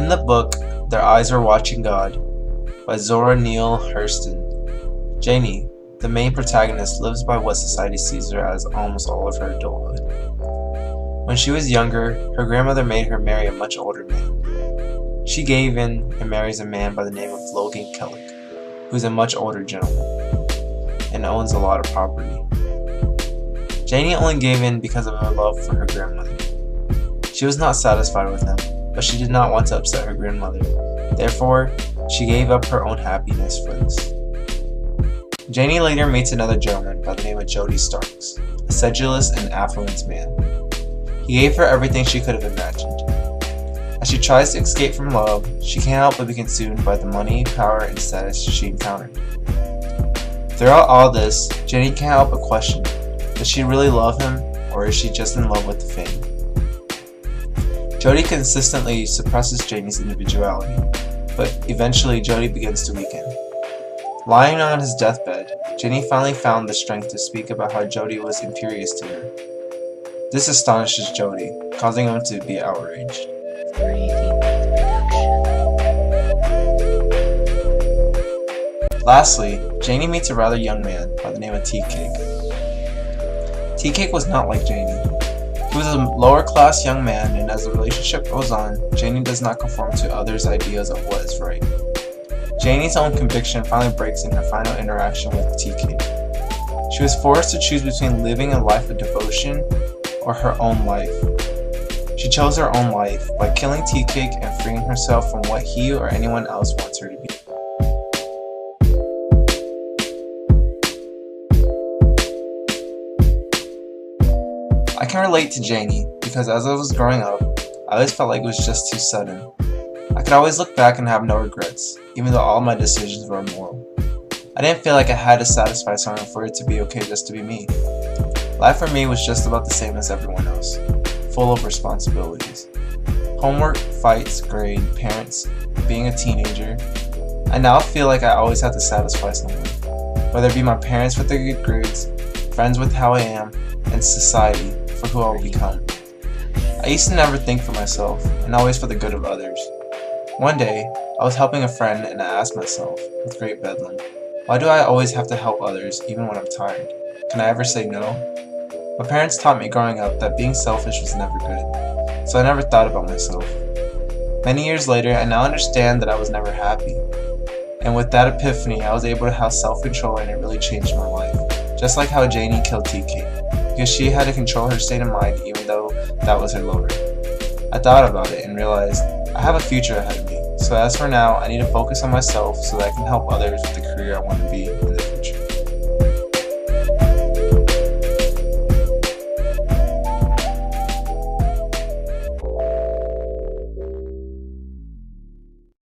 In the book, Their Eyes Were Watching God by Zora Neale Hurston, Janie, the main protagonist, lives by what society sees her as almost all of her adulthood. When she was younger, her grandmother made her marry a much older man. She gave in and marries a man by the name of Logan Kellick, who's a much older gentleman and owns a lot of property. Janie only gave in because of her love for her grandmother. She was not satisfied with him, but she did not want to upset her grandmother. Therefore, she gave up her own happiness for this. Janie later meets another gentleman by the name of Jody Starks, a sedulous and affluent man. He gave her everything she could have imagined. As she tries to escape from love, she can't help but be consumed by the money, power, and status she encountered. Throughout all this, Janie can't help but question, does she really love him, or is she just in love with the fame? Jody consistently suppresses Janie's individuality, but eventually Jody begins to weaken. Lying on his deathbed, Janie finally found the strength to speak about how Jody was imperious to her. This astonishes Jody, causing him to be outraged. Lastly, Janie meets a rather young man by the name of Tea Cake. Tea Cake was not like Janie. He was a lower-class young man, and as the relationship goes on, Janie does not conform to others' ideas of what is right. Janie's own conviction finally breaks in her final interaction with Tea Cake. She was forced to choose between living a life of devotion or her own life. She chose her own life by killing Tea Cake and freeing herself from what he or anyone else wants her to be. I can relate to Janie because as I was growing up, I always felt like it was just too sudden. I could always look back and have no regrets, even though all my decisions were immoral. I didn't feel like I had to satisfy someone for it to be okay just to be me. Life for me was just about the same as everyone else, full of responsibilities. Homework, fights, grade, parents, being a teenager. I now feel like I always have to satisfy someone, whether it be my parents with their good grades, friends with how I am, and society for who I will become. I used to never think for myself, and always for the good of others. One day, I was helping a friend and I asked myself, with great bedlam, why do I always have to help others even when I'm tired? Can I ever say no? My parents taught me growing up that being selfish was never good, so I never thought about myself. Many years later, I now understand that I was never happy. And with that epiphany, I was able to have self-control and it really changed my life. Just like how Janie killed Tea Cake, because she had to control her state of mind even though that was her lover. I thought about it and realized I have a future ahead of me, so as for now, I need to focus on myself so that I can help others with the career I want to be in the future.